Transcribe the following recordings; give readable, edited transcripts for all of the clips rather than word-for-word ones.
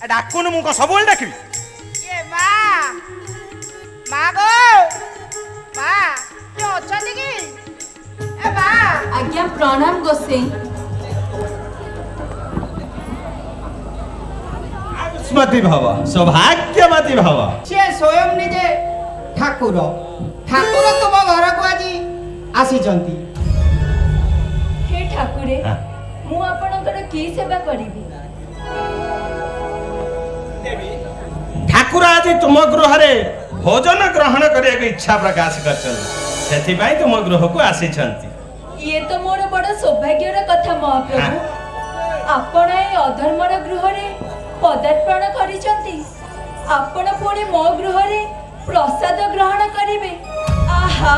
डाकुन मु सब डाकबी ये माँ माँ गो माँ क्यों अछंती की ए माँ आज्ञा प्रणाम गोसाई। स्मृति भव सौभाग्यवती भव। से स्वयं निजे ठाकुर ठाकुर तुम घर को आज आसीचंती। हे ठाकुरे मु आपणकर की सेवा करिबी? ठाकुर आज तुम गृह भोजन ग्रहण करने की इच्छा प्रकाश कर तुम गृह को आसी। ये तो मोर बड़ सौभाग्यर कथा महाप्रभु। आपण ए अधर्मर गृह रे पदार्पण करिसंती। आपण पुणी मो गृह रे प्रसाद ग्रहण करिवे। आहा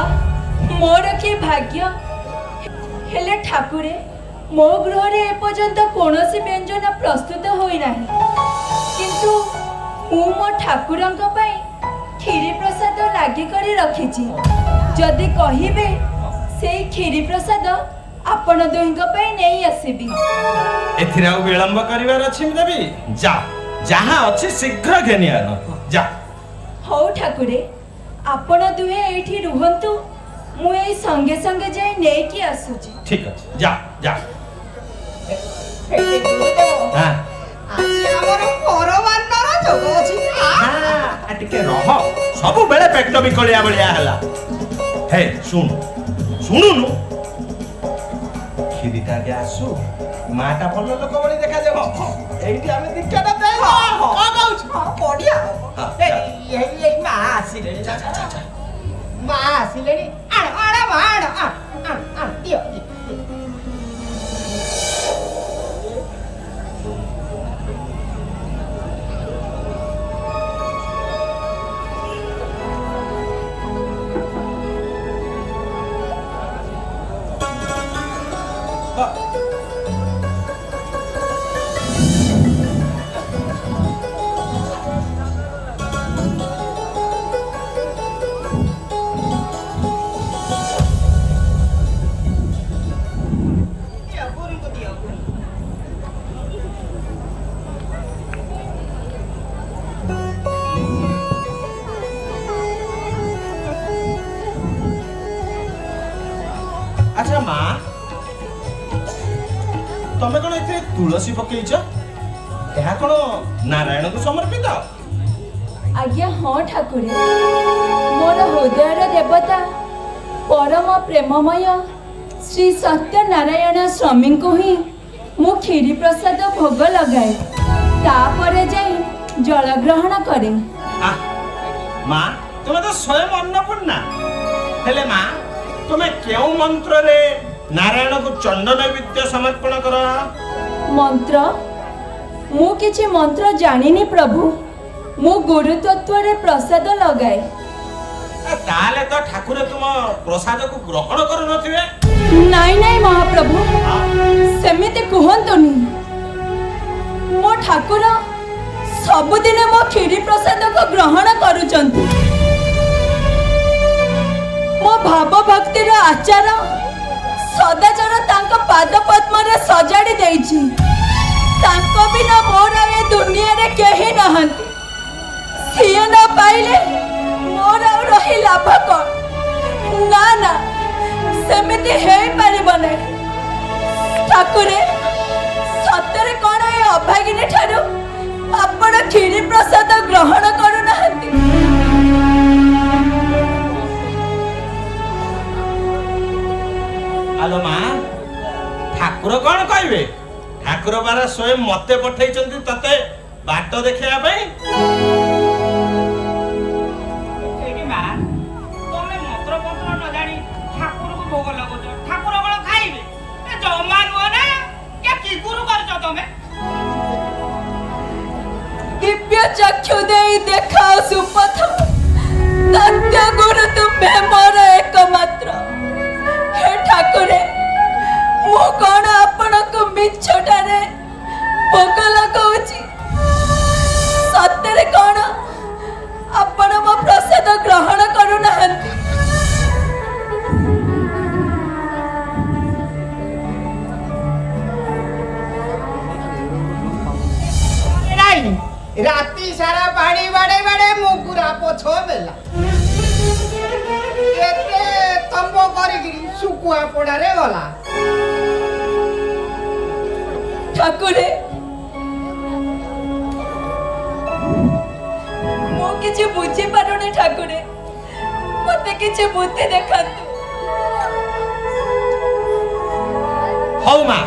मोर की भाग्य। हेले ठाकुरे मो गृह रे एपर्यंत कोनोसी व्यंजन प्रस्तुत होई नाही, किंतु मु मो ठाकुरंक पई खीरी प्रसाद लागि करी रखिछि। जदि कहिबे सेई खीरी प्रसाद आपण दोहिंक पई नेई आसीबी। एथिरे आ विलंब करिवार अछि देवी। जा जहां अछि शीघ्र घेनी आनो जा। हौ ठाकुरे आपण दुहे एठी रुहंतु, मु एई संगे संगे जाई नेई की आसुछि। ठीक अछि जा जा। हां आज हमर परमान्नर जोग अछि। हां टिके रह सब बेले पेट बिकलिया बलिया हला। हे सुन सुनुनु खीरीटा के आसु माटा भल लोक बळी देखा जाबो। एइटी आमे दिक्कत दे को कहउछ बढ़िया ए माँ आसिले माँ आसिले आण आण माँ आण आण आण दियो अच्छा माँ तमे कौन एथे तुलसी पकेइछ? ଏହା କଣ ନାରାୟଣଙ୍କୁ ସମର୍ପିତ? आज्ञा हाँ ठाकुरे मोर हृदयर देवता परम प्रेममय श्री सत्यनारायण स्वामी को ही मु खीरी प्रसाद भोग लगाए, तापरे जाई जल ग्रहण करे। माँ तुमे तो स्वयं अन्नपूर्णा हेले माँ तुमे केउ मंत्र रे नारायण को चंदन विद्या समर्पण कर? मंत्र मु किछि मंत्र जानिनी प्रभु। मु गुरु तत्व रे प्रसाद लगाए। ताले तो ठाकुर तुम प्रसाद को ग्रहण कर नथिबे? नाई नाई महाप्रभु सेमिति कुहंतुनी। मो ठाकुर सबुदिने मो खीरी प्रसाद को ग्रहण करूचंती। मो भाव भक्ति रो आचार सदाचार तांको पाद पद्म रे सजाड़ी देइछि। तांको बिना मोर ए दुनिया रे केही नहंती। सिए न पाइले मोर रही लाभ कौन? ना ना सेमिति हेई परिबो नै। ठाकुरे सतरे कोन ए अभागिनी ठारू आपण खीरी प्रसाद ग्रहण करू नाहंती? आलो माँ ठाकुर कौन कहबे? ठाकुर बारा स्वयं मते पठेइचंती तते बाट देखिया पई। एडी माँ तमे मंत्र मंत्र न जानी ठाकुर को भोग लगोछ। ठाकुर कोन खाइबे? ए जमा नुओ ना के की गुरु करछ तमे? दिव्य चक्षु देई देखाओ सुपथ। सत्य गुरु तुम्हे मोर एकमात्र। हे ठाकुरे मु कौन आपण को मिछटारे भोग लगाउछि? सत्य कौन आपण मो प्रसाद ग्रहण करू नाहंती? नाई କୁଆପଡାରେ ଗଲା। ଠାକୁରେ ମୁଁ କିଛି ବୁଝିପାରୁନି ଠାକୁରେ, ମତେ କିଛି ବୁଦ୍ଧି ଦେଖାନ୍ତୁ। ହଉ ମା,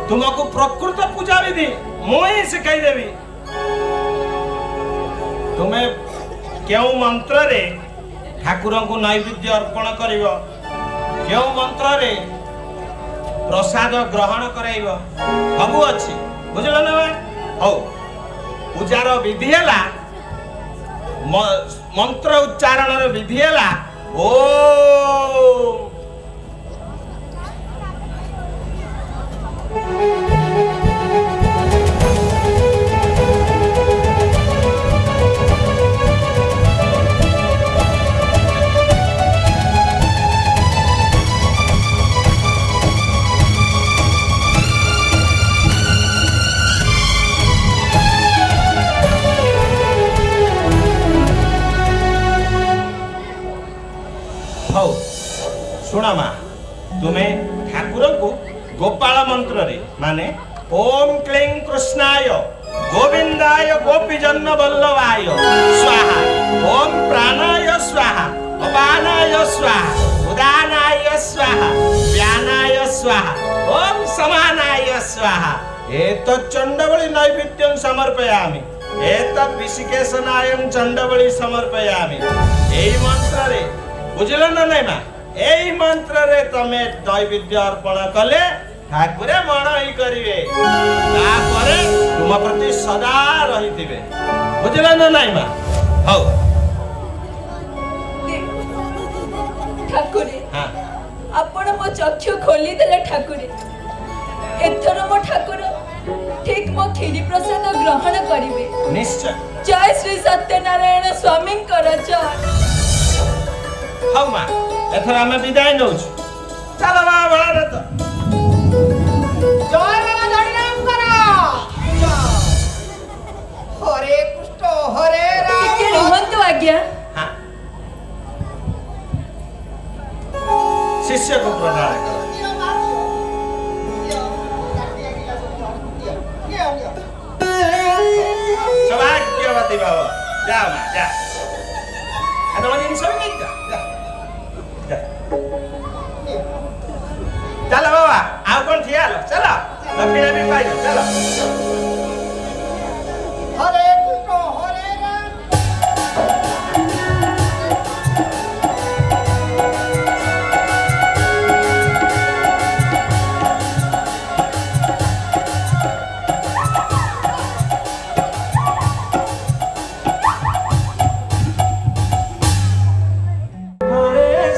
ତୁମକୁ ପ୍ରକୃତ ପୂଜା ବିଧି ମୁଁ ହିଁ ଶିଖାଇଦେବି। ତୁମେ କେଉଁ ମନ୍ତ୍ରରେ ଠାକୁରଙ୍କୁ ନୈବେଦ୍ୟ ଅର୍ପଣ କରିବ, କେଉଁ ମନ୍ତ୍ରରେ ପ୍ରସାଦ ଗ୍ରହଣ କରାଇବ, ସବୁ ଅଛି, ବୁଝିଲ ନା ମା? ହଉ, ପୂଜାର ବିଧି ହେଲା, ମନ୍ତ୍ର ଉଚ୍ଚାରଣର ବିଧି ହେଲା ଓମ୍। ହଉ ଶୁଣ ମା, ତୁମେ ଠାକୁରଙ୍କୁ ଗୋପାଳ ମନ୍ତ୍ରରେ ମାନେ ଓମ୍ କ୍ଲିଂ କୃଷ୍ଣାୟ ଗୋବିନ୍ଦାୟ ଗୋପୀଜନ ବଲ୍ଲଭାୟ ସ୍ୱାହା, ଓମ୍ ପ୍ରାଣାୟ ସ୍ୱାହା, ଅପାନାୟ ସ୍ୱାହା, ଉଦାନାୟ ସ୍ୱାହା, ବ୍ୟାନାୟ ସ୍ୱାହା, ଓମ୍ ସମାନାୟ ସ୍ୱାହା ଏତତ୍ ଚଣ୍ଡବଳି ନୈବେଦ୍ୟଂ ସମର୍ପୟାମି, ଏତତ୍ ବିଶିକେଶନାୟଂ ଚଣ୍ଡବଳି ସମର୍ପୟାମି। ଏହି ମନ୍ତ୍ରରେ, ବୁଝିଲ ନା ନାଇଁ ମା? এই মন্ত্রে তুমি নৈবেদ্য অর্পণ কলে ঠাকুরে মনই করিবে, তারপরে তুম প্রতি সদা রহিথিবে, বুঝিল না নাই মা? হও ଠାକୁରେ হ্যাঁ, ଆପଣ ମୋ ଚକ୍ଷୁ ଖୋଲିଦେଲେ ଠାକୁରେ। ଏଥର ମୋ ଠାକୁର ଠିକ ମୋ କ୍ଷୀରି ପ୍ରସାଦ ଗ୍ରହଣ କରିବେ। নিশ্চয়। ଜୟ ଶ୍ରୀ ସତ୍ୟନାରାୟଣ ସ୍ୱାମୀଙ୍କର ଜୟ। ହଉ ମା, ଏଥର ଆମେ ବିଦାୟ ନଉଛୁ। ଚାଲ ମା ବଳରେ ତ। জয় বাবা হরিনামকর। হরে কৃষ্ণ হরে ଟିକେ রাম। ରୁହନ୍ତୁ ଆଜ୍ଞା। ହଁ, ଶିଷ୍ୟକୁ ପ୍ରଣାମ କର। ସୌଭାଗ୍ୟବତୀ ବାବ, ଯାଅ ମା ଯା। ତମ ଜିନିଷ ବି ନେଇଛ, ଯା। ଚାଲ ବାବା, ଆଉ କଣ ଠିଆ ହେଲ? ଚାଲ, ଦକ୍ଷିଣା ବି ପାଇଲ, ଚାଲ। হরে কৃষ্ণ হরে রাম।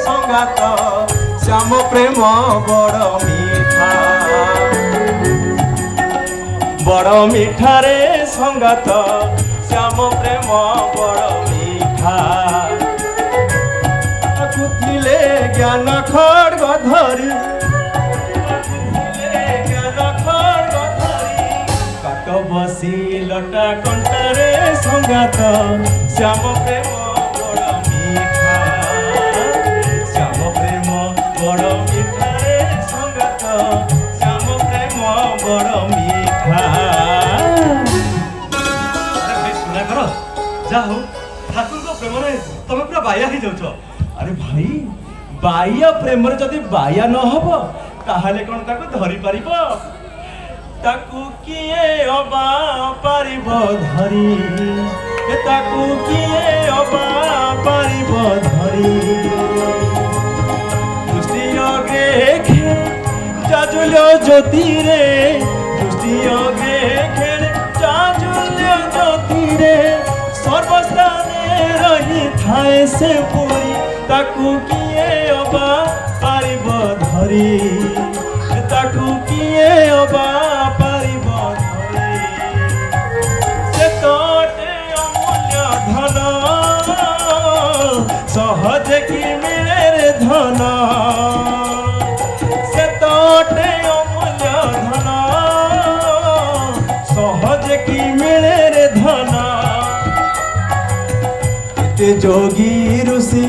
সঙ্গাত শ্যাম প্রেম বড় মিঠা, বড় মিঠা রে সঙ্গাত শ্যাম প্রেম বড় মিঠা। কুথিলে জ্ঞান খড়গ ধরি, জ্ঞান খড়গ ধরি, কাট বসি লটা কণ্টারে সঙ্গাত শ্যাম প্রেম বড় মিঠা, শ্যাম প্রেম বড় মিঠা রে সঙ্গাত শ্যাম প্রেম বড় মিঠা। শুনা কর, যা হো ঠাকুরଙ୍କ ପ୍ରେମରେ ତମେ ପୁରା ବାୟା ହେଇଯାଉଛ। ଆରେ ଭାଇ, ବାୟା ପ୍ରେମରେ ଯଦି ବାୟା ନ ହବ ତାହେଲେ କଣ ତାକୁ ଧରି ପାରିବ? ତାକୁ କିଏ ଅବା ପାରିବ ଧରି, ତାକୁ କିଏ ଅବା ପାରିବ ଧରି। ଦୃଷ୍ଟି ଅଗେ ଖେଳେ ଚାଜୁଲ୍ୟ ଜ୍ୟୋତିରେ, ଦୃଷ୍ଟି ଅଗେ ଖେଳେ ଚାଜୁଲ୍ୟ ଜ୍ୟୋତିରେ, ସର୍ବସ୍ଥାନେ ରହିଥାଏ ସେ ପୁରୀ, ତାକୁ କିଏ ଅବା ପାରିବ ଧରି, ତାକୁ କିଏ ଅବା ପାରିବ ଧରି। ସେ ତ ଅଟେ ଅମୂଲ୍ୟ ଧନ, ସହଜେ କି ମିଳେ ରେ ଧନ, ସେ ତ ଅଟେ ଅମୂଲ୍ୟ ଧନ, ସହଜେ କି ମିଳେ ରେ ଧନ। କେତେ ଯୋଗୀ ଋଷି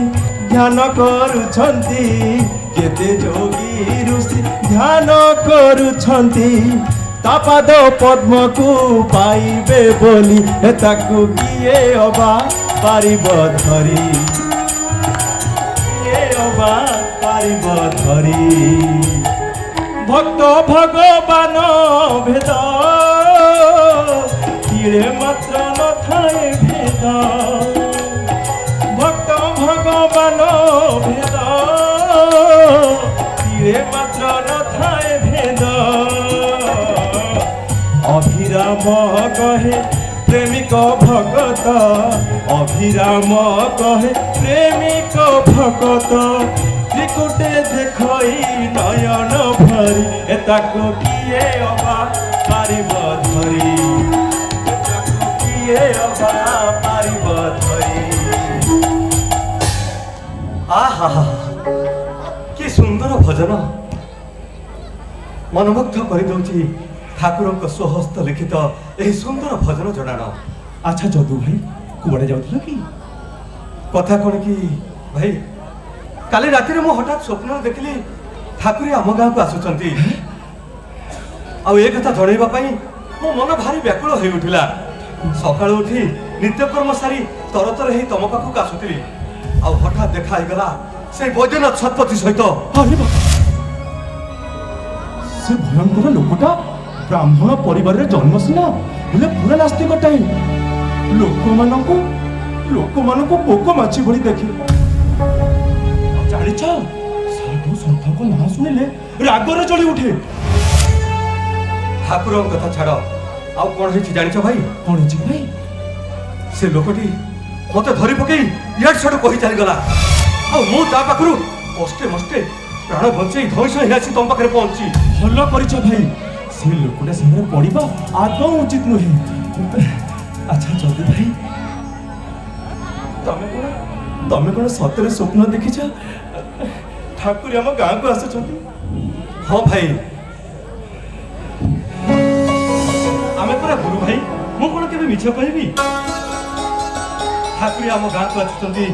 ଧ୍ୟାନ କରୁଛନ୍ତି, केते जोगी ऋषि ध्यान करुछंती ता पाद पद्म को पाइबे बोली ताकू किए अबा पारिब धरी किए अबा पारिब धरी भक्त भगवान भेद किए मात्र न थाए भेद भक्त भगवान भेद किए मात्र न थाए भेद अभिराम कहे प्रेमिक भगत अभिराम कहे प्रेमिक भगत त्रिकुटे देखई नयन भरी एताको किए अबा पारिब धरी एताको किए अबा पारिब धरी आहा कि सुंदर भजन मनमुग्ध कर दउची ठाकुर स्वहस्त लिखित यही सुंदर भजन जड़ाण। अच्छा जदू भाई कुआड़े जाउथिल कि कथा कौन कि भाई काली राति मु हठात स्वप्न देखली ठाकुर आम गाँव को आसुचंती आउ ए कथा जणैबा पई मो मन भारी व्याकुल हो उठिला सकाळ उठी नित्यकर्म सारी तरतर हे तम पाखक आसुथिली आउ हठात देखा गला से वैद्यनाथ शतपथी सहित अरे बाबा से भयंकर लोकटा ब्राह्मण परिवार रे जन्म सिना हेले पूरा नास्तिक टाइम लोक मानको पोक माछी भली देखि जानिछ साधु संत को ना सुनिले रागर जली उठे ठाकुर कथा छाड़ आउ कोन हेछि जानिछ भाई कोन हेछि भाई से लोकटी मते धरि पकई याड छड कहि चली गला आ मु ता पाखरु कष्टे मष्टे प्राण बंचई धैर्य हियासी तम पाखरे पहुंची भलो परिछ भाई से लोकटा संगे पड़िबा आदौ उचित नहे। अच्छा जल्दी भाई तमे कोन सतरे स्वप्न देखिछ ठाकुर हम गाँव को आसुछंती? हाँ भाई आमे पूरा गुरु भाई मु कोन केबे मिछ कहबी ठाकुर हम गाँव को आसुछंती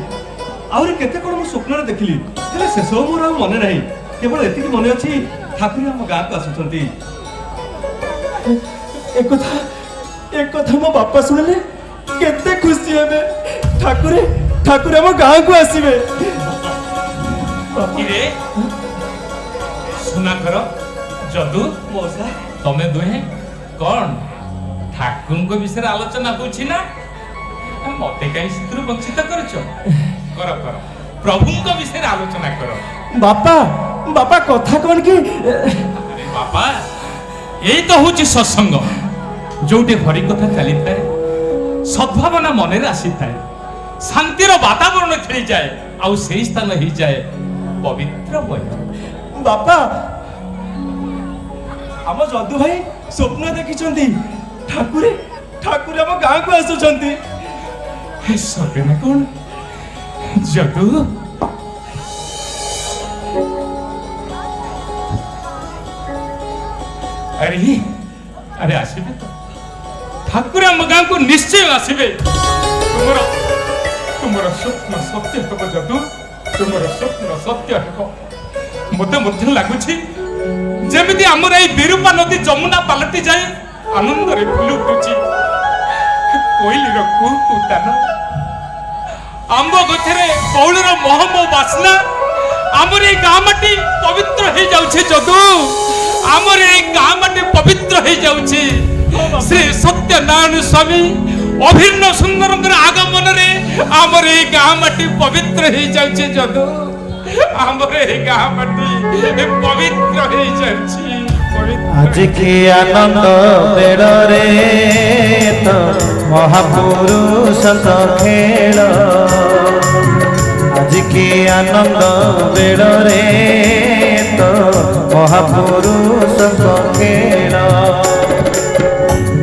आउरी केते कोन मु स्वप्न देखिली हेले से सब मोर मन नाही केवल एतिकी मन अछि ठाकुर हम गाँव को आसुछंती। एक कथा मो बापा सुनले केते खुशी हेबे ठाकुर हम गाँव को आसीबे। किरे सुना कर जदू मौसा तमे दुहे कौन ठाकुर को विषय आलोचना होछि ना मते कहीं सितरु वंचित करछ कर प्रभु को विषय आलोचना कर। बापा कथा कौन की अरे बापा यही तो होछि सत्संग जोटे हरि कथा चली थाए सद्भावना मन रे आसी थाए शांतिर वातावरण खेली जाए आउ सेही स्थान ही जाए पवित्रमय। बापा आम जदू भाई स्वप्न देखिछंती ठाकुर हम गाँव को आसुछंती। सत्य ना कौन जदू अरे आसबे तो ठाकुर हम गाँव को निश्चय आसबे तुमर स्वप्न सत्य हेब जदू तुमर स्वप्न सत्य हेब मते मध्य लागुछि जेमिति हमर एई बिरुपा नदी जमुना पालटी जाए आनंद रे फुलु उठुछि कोइली रो कुतान आंब गछरे कौलर महम बासना हमर एई गाँ माटी पवित्र हे जाउछि जदू हमर एई गाँ माटी पवित्र हे जाउछि श्री सत्यनारायण स्वामी अभिन्न सुंदरंकर आगमन रे हमर एई गाँ माटी पवित्र हे जाउछि जदू हमर एई गाँ माटी पवित्र हे जाउछि। आज की आनंद बेड़ रे तो महापुरुष खेल आज की आनंद बेड़ रे तो महापुरुष खेल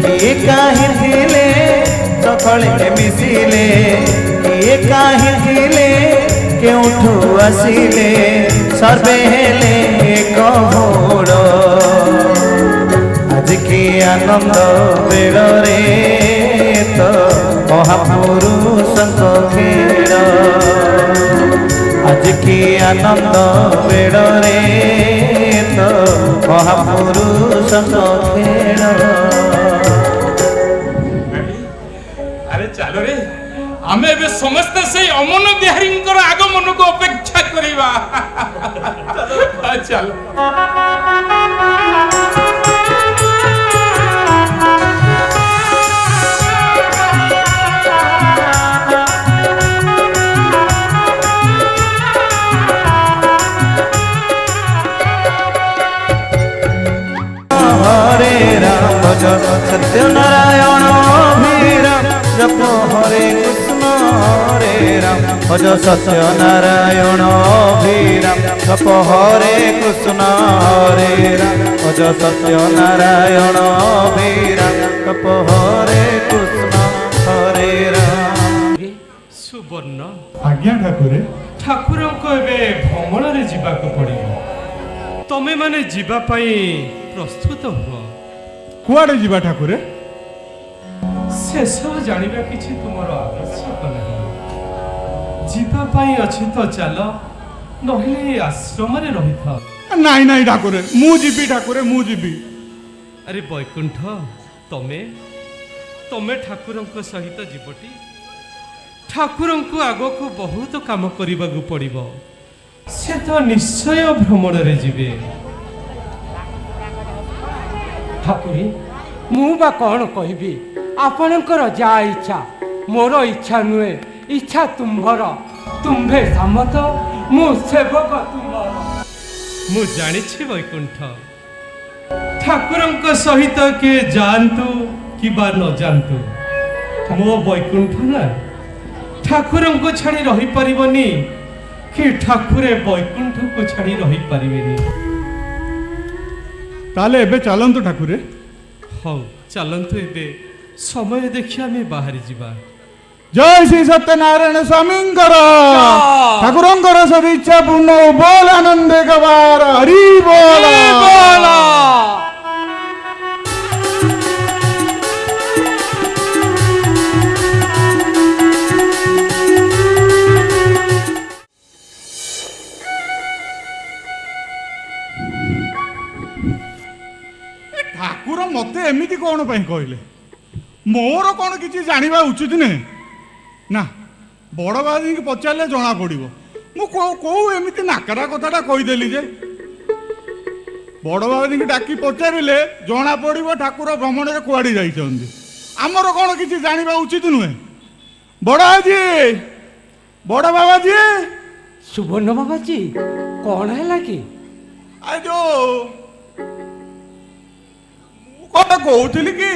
किए काहे थिले सकले मिसिले किए काहे थिले केउठू आसिले सर्वे हेले एक होड़ आज की आनंद बेड़ रे तो महापुरुष खेल आज କି ଆନନ୍ଦ ବେଳରେ ତ ମହାପୁରୁଷଙ୍କ ଖେଳ। ଆରେ ଚାଲ ରେ ଆମେ ଏବେ ସମସ୍ତେ ସେଇ ଅମନ ବିହାରୀଙ୍କର ଆଗମନକୁ ଅପେକ୍ଷା କରିବା। ଚାଲ হরে রাম ভজ সত্যনারায়ণ অভিরাম জপ হরে কৃষ্ণ হরে রাম ভজ সত্যনারায়ণ অভিরাম জপ হরে কৃষ্ণ হরে রাম ভজ সত্যনারায়ণ অভিরাম জপ হরে কৃষ্ণ হরে রাম। ସୁବର୍ଣ୍ଣ ଆଜ୍ଞା ଠାକୁରେ। ଠାକୁରଙ୍କ ଏବେ ଭ୍ରମଣରେ ଯିବାକୁ ପଡ଼ିବ। ତମେମାନେ ଯିବା ପାଇଁ ପ୍ରସ୍ତୁତ ହୁଅ। କୁଆଡ଼େ ଯିବା ଠାକୁରେ? ସେସବୁ ଜାଣିବା କିଛି ତୁମର ଆବଶ୍ୟକ ନାହିଁ। ଯିବା ପାଇଁ ଅଛି ତ ଚାଲ, ନହେଲେ ଏ ଆଶ୍ରମରେ ରହିଥାଅ। ନାଇଁ ନାଇଁ ଠାକୁରେ, ମୁଁ ଯିବି ଠାକୁରେ, ମୁଁ ଯିବି। ଆରେ ବୈକୁଣ୍ଠ, ତମେ ତମେ ଠାକୁରଙ୍କ ସହିତ ଯିବଟି? ଠାକୁରଙ୍କୁ ଆଗକୁ ବହୁତ କାମ କରିବାକୁ ପଡ଼ିବ। ସେ ତ ନିଶ୍ଚୟ ଭ୍ରମଣରେ ଯିବେ। ଠାକୁରୀ, ମୁଁ ବା କ'ଣ କହିବି? ଆପଣଙ୍କର ଯାହା ଇଚ୍ଛା, ମୋର ଇଚ୍ଛା ନୁହେଁ, ଇଚ୍ଛା ତୁମ୍ଭର। ତୁମ୍ଭେ ସାମତ, ମୁଁ ସେବକ ତୁମର। ମୁଁ ଜାଣିଛି ବୈକୁଣ୍ଠ, ଠାକୁରଙ୍କ ସହିତ କିଏ ଯାଆନ୍ତୁ କିମ୍ବା ନ ଯାଆନ୍ତୁ, ମୋ ବୈକୁଣ୍ଠ ନା ଠାକୁରଙ୍କୁ ଛାଡ଼ି ରହିପାରିବନି, କି ଠାକୁରେ ବୈକୁଣ୍ଠକୁ ଛାଡ଼ି ରହିପାରିବେନି। ତାହେଲେ ଏବେ ଚାଲନ୍ତୁ ଠାକୁରେ। ହଉ ଚାଲନ୍ତୁ, ଏବେ ସମୟ ଦେଖି ଆମେ ବାହାରି ଯିବା। ଜୟ ଶ୍ରୀ ସତ୍ୟନାରାୟଣ ସ୍ୱାମୀଙ୍କର ଠାକୁରଙ୍କର ସବୁ ଇଚ୍ଛା ପୂର୍ଣ୍ଣ ବୋଲ ଆନନ୍ଦେ ଗବାର ହରି ବୋଲ। ଠାକୁର ମତେ ଏମିତି କ'ଣ ପାଇଁ କହିଲେ? ମୋର କ'ଣ କିଛି ଜାଣିବା ଉଚିତ ନୁହେଁ? ନା, ବଡ଼ ବାବାଜୀକି ପଚାରିଲେ ଜଣା ପଡ଼ିବ। ମୁଁ କୋଉ ଏମିତି ନାକରା କଥାଟା କହିଦେଲି ଯେ? ବଡ଼ ବାବାଜୀକି ଡାକି ପଚାରିଲେ ଜଣା ପଡ଼ିବ ଠାକୁର ଭ୍ରମଣରେ କୁଆଡ଼େ ଯାଇଛନ୍ତି। ଆମର କ'ଣ କିଛି ଜାଣିବା ଉଚିତ ନୁହେଁ? ବଡ଼ ବାବାଜୀ, ବଡ଼ ବାବାଜୀ। ସୁବର୍ଣ୍ଣ ବାବାଜୀ, କ'ଣ ହେଲା କି? ଆ ଯୋଉ କ'ଣ କହୁଥିଲି କି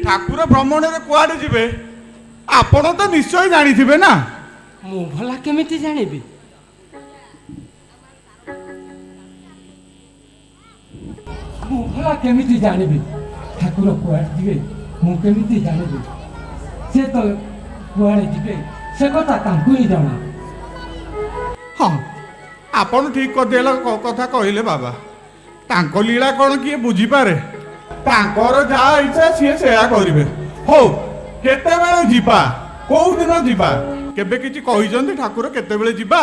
ଠାକୁର ଭ୍ରମଣରେ କୁଆଡ଼େ ଯିବେ ଆପଣ ତ ନିଶ୍ଚୟ ଜାଣିଥିବେ ନା? ମୁଁ ଭଲା କେମିତି ଜାଣିବି? ମୁଁ ଭଲା କେମିତି ଜାଣିବି ଠାକୁର କୁଆଡ଼େ ଯିବେ? ମୁଁ କେମିତି ଜାଣିବି? ସେ ତ କୁଆଡ଼େ ଯିବେ ସେ କଥା ତାଙ୍କୁ ହିଁ ଜଣା। ହଁ, ଆପଣ ଠିକ କଥା କହିଲେ ବାବା। ତାଙ୍କ ଲୀଳା କ'ଣ କିଏ ବୁଝିପାରେ? ତାଙ୍କର ଯାହା ଇଚ୍ଛା ସିଏ ସେୟା କରିବେ। ହଉ, କେତେବେଳେ ଯିବା? କୋଉ ଦିନ ଯିବା? କେବେ କିଛି କହିଛନ୍ତି ଠାକୁର କେତେବେଳେ ଯିବା?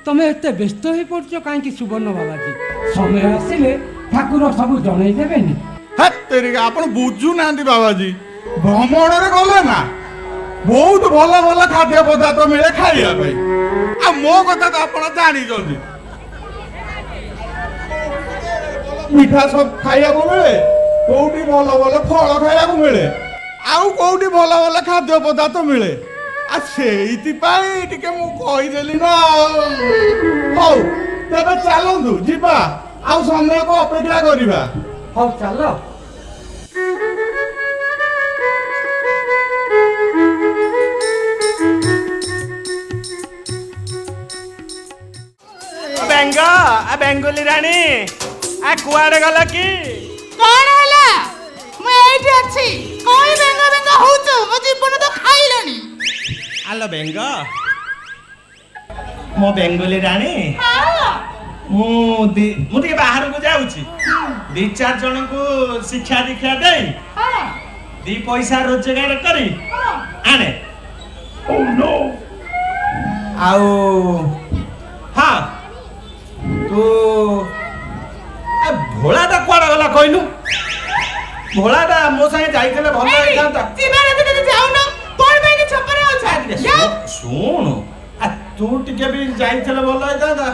ତମେ ଏତେ ବ୍ୟସ୍ତ ହେଇ ପଡୁଛ କାହିଁକି ସୁବର୍ଣ୍ଣ ବାବାଜୀ? ସମୟ ଆସିଲେ ଠାକୁର ସବୁ ଜଣେଇ ଦେବେନି? ହେତେରିକା, ଆପଣ ବୁଝୁନାହାନ୍ତି ବାବାଜୀ। ଭ୍ରମଣରେ ଗଲେ ନା ବହୁତ ଭଲ ଭଲ ଖାଦ୍ୟ ପଦାର୍ଥ ମିଳେ ଖାଇବା ପାଇଁ। ଆଉ ମୋ କଥା ତ ଆପଣ ଜାଣିଛନ୍ତି, ମିଠା ସବୁ ଖାଇବାକୁ ମିଳେ, କୋଉଠି ଭଲ ଭଲ ଫଳ ଖାଇବାକୁ ମିଳେ, ଆଉ କୋଉଠି ଭଲ ଭଲ ଖାଦ୍ୟ ପଦାର୍ଥ ମିଳେ। ଆଉ ସେଇଥିପାଇଁ ଟିକେ ମୁଁ କହିଦେଲି ନା। ହଉ, ତେବେ ଚାଲନ୍ତୁ ଯିବା, ଆଉ ସମୟକୁ ଅପେକ୍ଷା କରିବା। ହଉ ଚାଲ। ବେଙ୍ଗ, ବେଙ୍ଗୁଲି ରାଣୀ, କୁଆଡେ ଗଲ କି? କଣ ହେଲା? ମୁଁ ଏଇଠି ଅଛି। କଣ ବେଙ୍ଗ ବେଙ୍ଗ ହଉଛୁ? ମୋ ଜୀବନ ତ ଖାଇଲାଣି। ଆଲୋ ବେଙ୍ଗ, ମୋ ବେଙ୍ଗୁଲି ରାଣୀ, ମୁଁ ଟିକେ ବାହାରକୁ ଯାଉଛି। 2-4 ଜଣଙ୍କୁ ଶିକ୍ଷା ଦୀକ୍ଷା ଦେଇ 2 ପଇସା ରୋଜଗାର କରି ଆଣେ। ଆଉ ହଁ, ଭୋଳାଟା ମୋ ସାଙ୍ଗେ ଯାଇଥିଲେ ଭଲ ହେଇଥାନ୍ତା। ଯିବାର ତ ତତେ ଯାଉନ କଣ ପାଇଁ କି ଛପରା ଅଛ ଯାଅ ଶୁଣୁ ତୁ ଟିକେ ବି ଯାଇଥିଲେ ଭଲ ହେଇଥାନ୍ତା।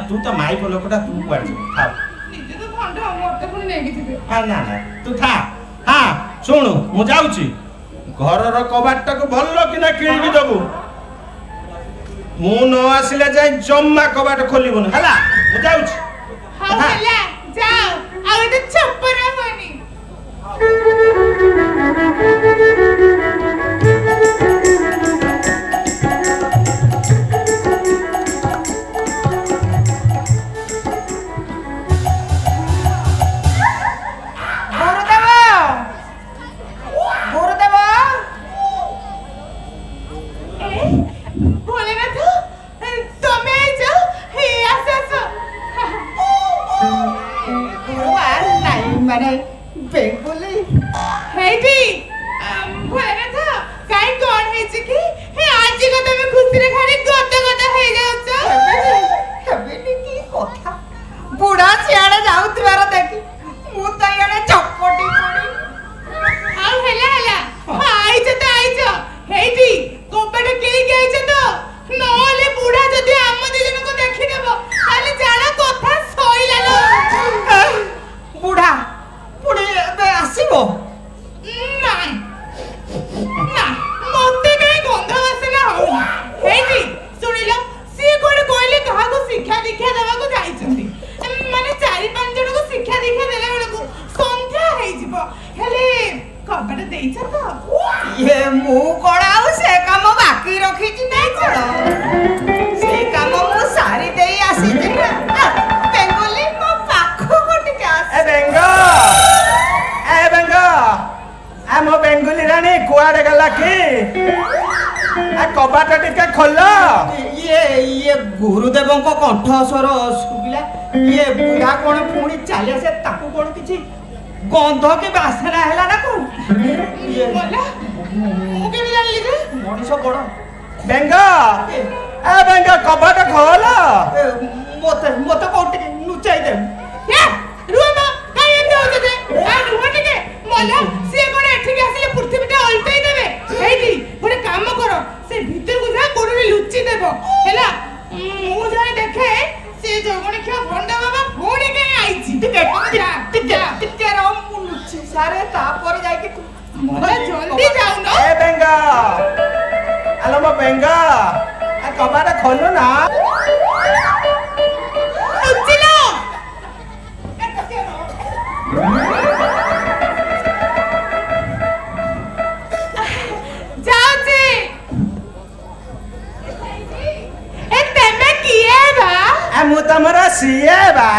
ତୁ ତ ମାଇପ ଲୋକଟା ତୁ କୁଆଡେ ଯିବୁ ଥାଉ। ନିଜେ ତ ଭଣ୍ଡ ମତେ ପୁଣି ନେଇକି ଯିବେ ନା ତୁ ଥା। ହଁ ଶୁଣୁ ମୁଁ ଯାଉଛି ଘରର କବାଟଟାକୁ ଭଲ କିନା କିଣିକି ଦବୁ। ମୁଁ ନ ଆସିଲେ ଯାଇ ଜମା କବାଟ ଖୋଲିବୁନି ହେଲା। ମୁଁ ଯାଉଛି। ହଉ ହେଲା ଯାଅ ଆଉ ଏତେ ଛପରା ହୁଅନି। ବୁଢା ସିଆଡେ ଯାଉଥିବାର ଦେଖି ମୁଁ ତ ଇଆଡେ ଚପଟି ପଡି। ଆଉ ହେଲା ଆଇଛ ତ ଆଇଛ ହେଇଠି କବାଟ କିଳିକି ଆଇଛ ତ ନହେଲେ ବୁଢା ଯଦି ଆମ ଦି ଜଣଙ୍କୁ ଦେଖିଦେବ ତାହେଲେ ଜାଣ କଥା ସଇଲା ଲୋ। ବୁଢା ପୁଣି ଏବେ ଆସିବ? ନାଇଁ ନା ମତେ କାଇଁ ଗନ୍ଧ ବାସନା ହଉନି। ହେଇଠି ଶୁଣିଲ ସିଏ କୋଉଠି କହିଲେ କାହାକୁ ଶିକ୍ଷା ଦୀକ୍ଷା ଦେବାକୁ ଯାଇଛନ୍ତି। ମାନେ 4-5 ଜଣଙ୍କୁ ଶିକ୍ଷା ଦୀକ୍ଷା ଦେଲା ବେଳକୁ ସନ୍ଧ୍ୟା ହେଇଯିବ। ହେଲେ କବାଟ ଦେଇଛ ତ? ଇଏ ମୁଁ କଣ ଆଉ ସେ କାମ ବାକି ରଖିଛି ନାଇଁ କଣ? ସେ କାମ ମୁଁ ସାରି ଦେଇ ଆସିଛି ନା। ବେଙ୍ଗଲି ମୋ ପାଖକୁ ଟିକେ ଆସ। ମୋ ବେଙ୍ଗୁଲି ରାଣୀ କୁଆଡେ ଗଲା କି? କବାଟ ଟିକେ ଖୋଲ। ଇଏ ଗୁରୁଦେବଙ୍କ କଣ୍ଠସ୍ୱର ଶୁଭିଲା। ଇଏ ବୁଢା କଣ ପୁଣି ଚାଲି ଆସେ ତାକୁ କଣ କିଛି ଗନ୍ଧ କି ବାସନା ହେଲା ନା କଣ? ବୋଲା ମୁଁ କେମିତି ଜାଣିଲି ଯେ ମଣିଷ ବଡ ବେଙ୍ଗ କବାଟ ଖୋଲ। ମତେ କୋଉ ଟିକେ ଲୁଚାଇ ଦେ। ରୁହ ମା କାଇଁ ଏମିତି ହଉଛ ଯେ? ରୁହ ଟିକେ ମଲା ସିଏ କଣ ଏଠିକି ଆସିଲେ ପୃଥିବୀଟା ଅଲଟେଇ ଦେବେ। ହେଇଠି ଗୋଟେ କାମ କର ସେ ଭିତରକୁ ଯା କୋଉଠି ଲୁଚି ଦେବ ହେଲା। ମୁଁ ଯାଇ ଦେଖେ ସେ ଜଗଣିଖିଆ ଭଣ୍ଡା ବାବା ପୁଣି କାଇଁ ଆଇଛି। ଟିକେ ରହ ମୁଁ ଲୁଚି ସାରେ ତାପରେ ଯାଇକି ଜଲ୍ଦି ଯାଉନ। ଆଲୋ ମୋ ବେଙ୍ଗ କବାଟ ଖୋଲୁ ନା। ଲୁଚିଲ ଯାଉଛି। ଏ ତେମେ କିଏ ବା? ମୁଁ ତମର ସିଏ ବା।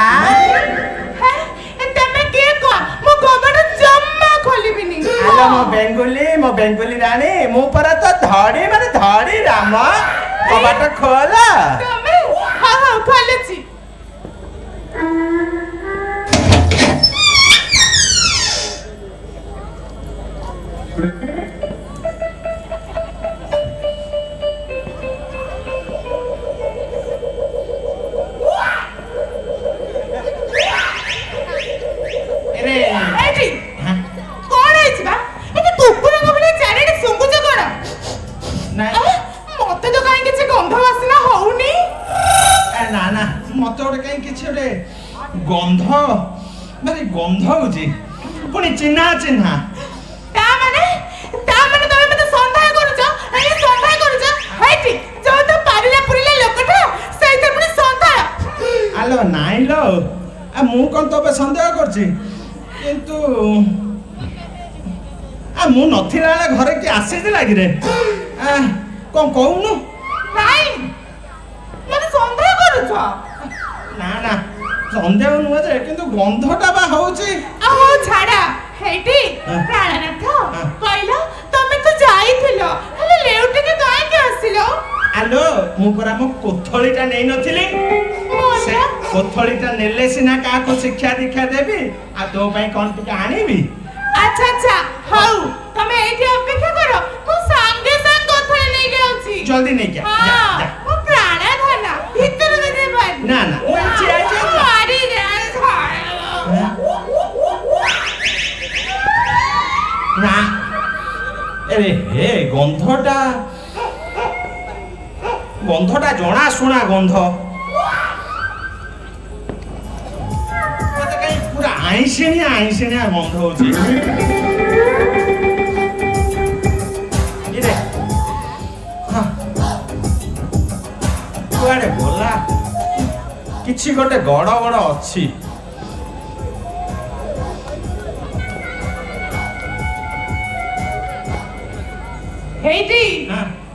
ତେମେ କିଏ କହ ମୁଁ କବାଟ ଜମା ଖୋଲିବିନି। ଆଲୋ ମୋ ବେଙ୍ଗୁଲି ରାଣୀ ମୁଁ ପରା ତ ଧଡ଼ି ରାମ। କବାଟ ଖୋଲ। ତମେ ହଉ ଖୋଲୁଛି। କଣ ହେଇଛି ବା? ଏଠି କୁକୁରଙ୍କ ଭଳି ଚାରିଆଡେ ଶୁଙ୍ଗୁଛ କଣ? ମତେ ତ କାହିଁ କିଛି ଗନ୍ଧ ବାସନା ହଉନି। ନା ମତେ ଗୋଟେ କାହିଁ କିଛି ଗୋଟେ ଗନ୍ଧ ହଉଛି। ପୁଣି ଚିହ୍ନା ତା ମାନେ ତମେ ମତେ ସନ୍ଦେହ କରୁଛ? ହେଇଠି ଯୋଉ ତ ପାରିଲା ପୁରିଲା ଲୋକଟା ସେଇଟା ପୁଣି ସନ୍ଦେହ। ଆଲୋ ନାଇଁ ଲୋ ମୁଁ କଣ ତବେ ସନ୍ଦେହ କରୁଛି? କିନ୍ତୁ ମୁଁ ନଥିଲା ବେଳେ ଘରେ କିଏ ଆସିଥିଲା କି ରେ? କଣ କହୁନୁ? ନାଇଁ ମାନେ ସନ୍ଦେହ କରୁଛ? ନା ସନ୍ଦେହ ନୁହେଁ ଯେ କିନ୍ତୁ ଗନ୍ଧଟା ବା ହଉଛି। ଆଉ ଛାଡା ହେଇଠି ପ୍ରାଣନାଥ କହିଲ ତମେ ତ ଯାଇଥିଲ ହେଲେ ଲେଉଟିକି କାହିଁକି ଆସିଲ? ଆଲୋ ମୁଁ ପରା ମୋ କୋଥଳିଟା ନେଇନଥିଲି। ସେ କୋଥଳିଟା ନେଲେ ସିନା କାହାକୁ ଶିକ୍ଷା ଦୀକ୍ଷା ଦେବି। ଆଉ ତୋ ପାଇଁ କଣ ଟିକେ ଆଣିବି? ଆଚ୍ଛା ହଉ ତମେ ଏଇଠି ଅପେକ୍ଷା କର ମୁଁ ସାଙ୍ଗେ କୋଥଳି ନେଇକି ଆଉଛି। ଜଲ୍ଦି ନେଇକି ଆ। ଯା। ମୋ ପ୍ରାଣଧନ ଭିତରକୁ ଯିବାନି। ନା ମୁଁ ଏଠି ଆଇଛି। ଗନ୍ଧଟା ଜଣାଶୁଣା ଗନ୍ଧ। ମତେ କାହିଁ ପୁରା ଆଇଁଷିଣିଆ ଗନ୍ଧ ହଉଛି। କିରେ କୁଆଡେ ଗଲା? କିଛି ଗୋଟେ ଗଡ ଅଛି। ହେଇଟି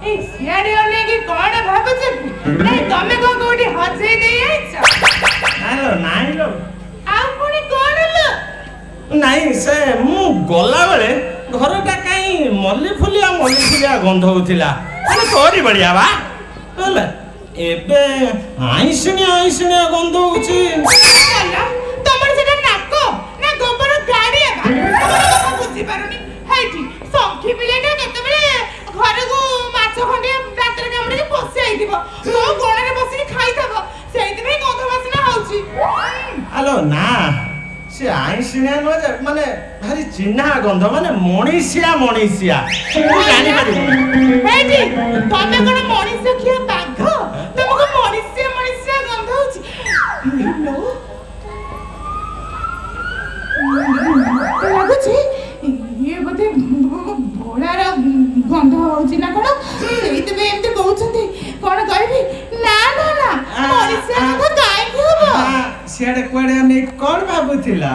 ଏଇ ସିଆଡେ ଅନେଇକି କଣ ଭାବୁଛ? ନାଇଁ ତମେ କଣ କୋଉଠି ହଜେଇ ଦେଇ ଆଇଛ? ନାଇଁ ଲୋ। ଆଉ ପୁଣି କଣ ଲୋ? ନାଇଁ ସେ ମୁଁ ଗଲାବେଳେ ଘରଟା କାହିଁ ମଲ୍ଲିଫୁଲିଆ ଗନ୍ଧ ହଉଥିଲା। ମାନେ ତୋରି ବଢିଆ ବା ହେଲା। ଏବେ ଆଇଁଷିଣିଆ ଗନ୍ଧ ହଉଛି। ତମର ସେଟା ନାକ ନା ଗୋବର ଗାଡିଆ ବା? ତମର ବୁଝିପାରୁନି। ହେଇଟି ସଙ୍ଖି ପିଲାଟା କେତେବେଳେ ଘରକୁ ମାଛ ଖଣ୍ଡେ ରାତିରେ କାମୁଡ଼ିକି ପଶି ଆଇଥିବ, ତୋ ଗୋଣରେ ବସିକି ଖାଇଥବ, ସେଇଥିପାଇଁ ଗନ୍ଧ ବାସନା ହଉଛି। ଆଲୋ ନା, ସେ ଆଇଁଷିଣିଆ ନୁହେଁ ଯେ ମାନେ ଭାରି ଚିହ୍ନା ଗନ୍ଧ, ମାନେ ମଣିଷିଆ ମୁଁ ଜାଣିପାରିବି। ହେଇଟି ତମେ କଣ ମଣିଷ ଖିଆ ବାଘ? ତମକୁ ମଣିଷିଆ ଗନ୍ଧ ହଉଛି। ଲାଗୁଛି ଇଏ ବୋଧେ ଭୋଳାର ଗନ୍ଧ ହଉଛି ନା କଣ, ସେଇଥିପାଇଁ ଏମିତି କହୁଛନ୍ତି। କଣ କହିବି? ନା ମଣିଷିଆ ଗନ୍ଧ କାହିଁକି ହବ? ସିଆଡେ କୁଆଡେ ଆମେ କଣ ଭାବୁଥିଲା?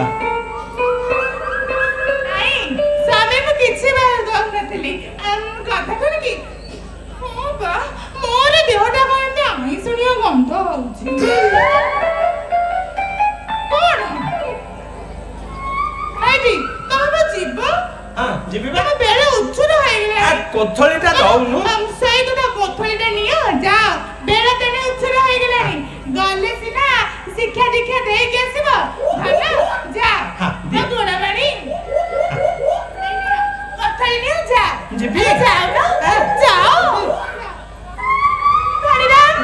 ସ୍ୱାମୀ ମୁଁ କିଛି ଭାବୁନଥିଲି। କଥା କଣ କି? ହଁ ବା ମୋର ଦେହଟା କଣ ଏମିତି ଆଇଁଷିଣିଆ ଗନ୍ଧ ହଉଛି। କଣ ହେଇଟି ତମେ ଯିବ? ଯିବି ତମ ବେଳ ଉଚ୍ଛୁର ହେଇଗଲାଣି। କୋଥଳିଟା ଦଉନୁ। ସେଇ କଥା, କୋଥଳିଟା ନିଅ, ଯାଅ। ବେଳ ତେଣେ ଉଚ୍ଛୁର ହେଇଗଲାଣି। ଗଲେ ସିନା ଶିକ୍ଷା ଦୀକ୍ଷା ଦେଇକି ଆସିବ। ହେଲା ଯା ଗୁଣବାଣୀ କୋଥଳି ନିଅ, ଯା। ଯିବି। ଯାଅ ନା, ଯାଅ। ହରିରାମ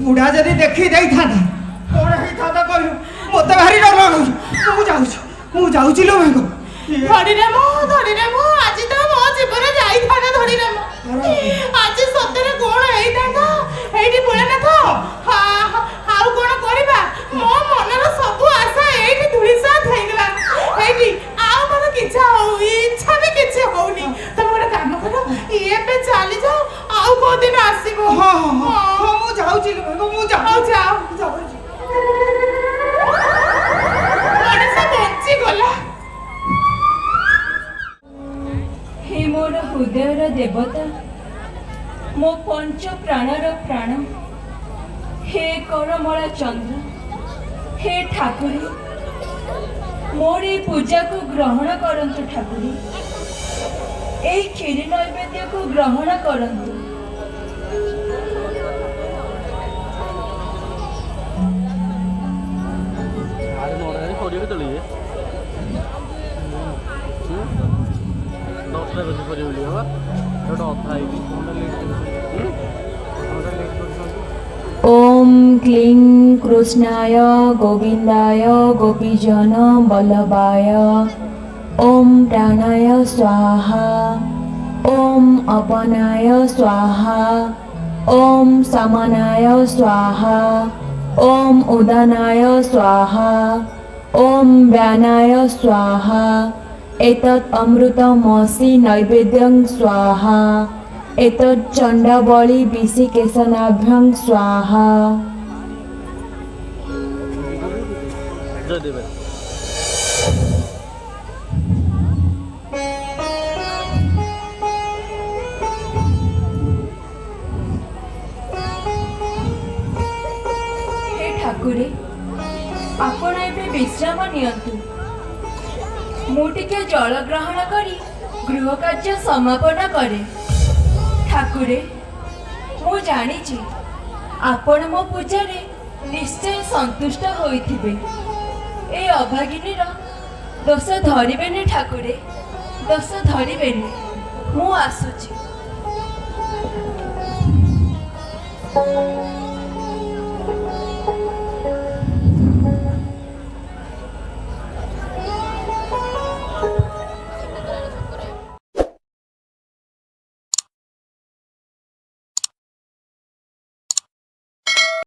ବୁଢା ଯଦି ଦେଖି ଦେଇଥାନ୍ତା କଣ ହେଇଥାନ୍ତା କହିଲୁ? ମତେ ଭାରି ଡର ଲାଗୁଛି। ମୁଁ ଯାଉଛି ଲୋ ଭାଇ। ଧରିରାମ ଆଜି ତ ମୋ ଜୀବନ ଯାଇଥାନ୍ତା। ଧରିରାମ ଆଜି ସତରେ କଣ ହେଇଥାନ୍ତା? ଏଇଠି ଭୋଳାନାଥ ଆଉ କଣ କରିବା? ମୋ ମନର ସବୁ ଆଶା ଏଇଠି ଧୂଳିସାତ ହେଇଗଲା। ଏଇଠି ଆଉ ମୋର ଇଚ୍ଛା ବି କିଛି ହଉନି। ତମେ ଗୋଟେ କାମ କର, ଏବେ ଚାଲିଯାଅ, ଆଉ କୋଉଦିନ ଆସିବ। ମୁଁ ଯାଉଛି ଲୋ ଭାଇ, ମୁଁ ଯାଉଛି। ମଣିଷ ବଞ୍ଚିଗଲା। ହେ ମୋର ହୃଦୟର ଦେବତା, ମୋ ପଞ୍ଚ ପ୍ରାଣର ପ୍ରାଣ, ହେ କରମଳା ଚନ୍ଦ୍ର, ହେ ଠାକୁରୀ, ମୋର এই ପୂଜାକୁ ଗ୍ରହଣ କରନ୍ତୁ। ଠାକୁରୀ, এই କ୍ଷୀରି ନୈବେଦ୍ୟକୁ ଗ୍ରହଣ କରନ୍ତୁ। ओम क्लीं कृष्णाय गोविंदाय गोपीजन बल्लभाय ओम प्राणाय स्वाहा ओम अपनाय स्वाहा ओम समानाय स्वाहा ओम उदानाय स्वाहा ओम व्यानाय स्वाहा एतत् अमृतमसि नैवेद्यं स्वाहा एतत् चण्डबलि विषिकेशनाभ्यं स्वाहा। हे ठाकुरे, आपण एबे विश्राम नियंतु। मु टिके जल ग्रहण करी गृह कार्य समापन करे। ठाकुरे, मु जानिछि आपण मो पूजारे निश्चय संतुष्ट होइथिबे। ए अभागिनीर दोष धरिबेनि ठाकुरे, दोष धरिबेनि। मु आसुछि।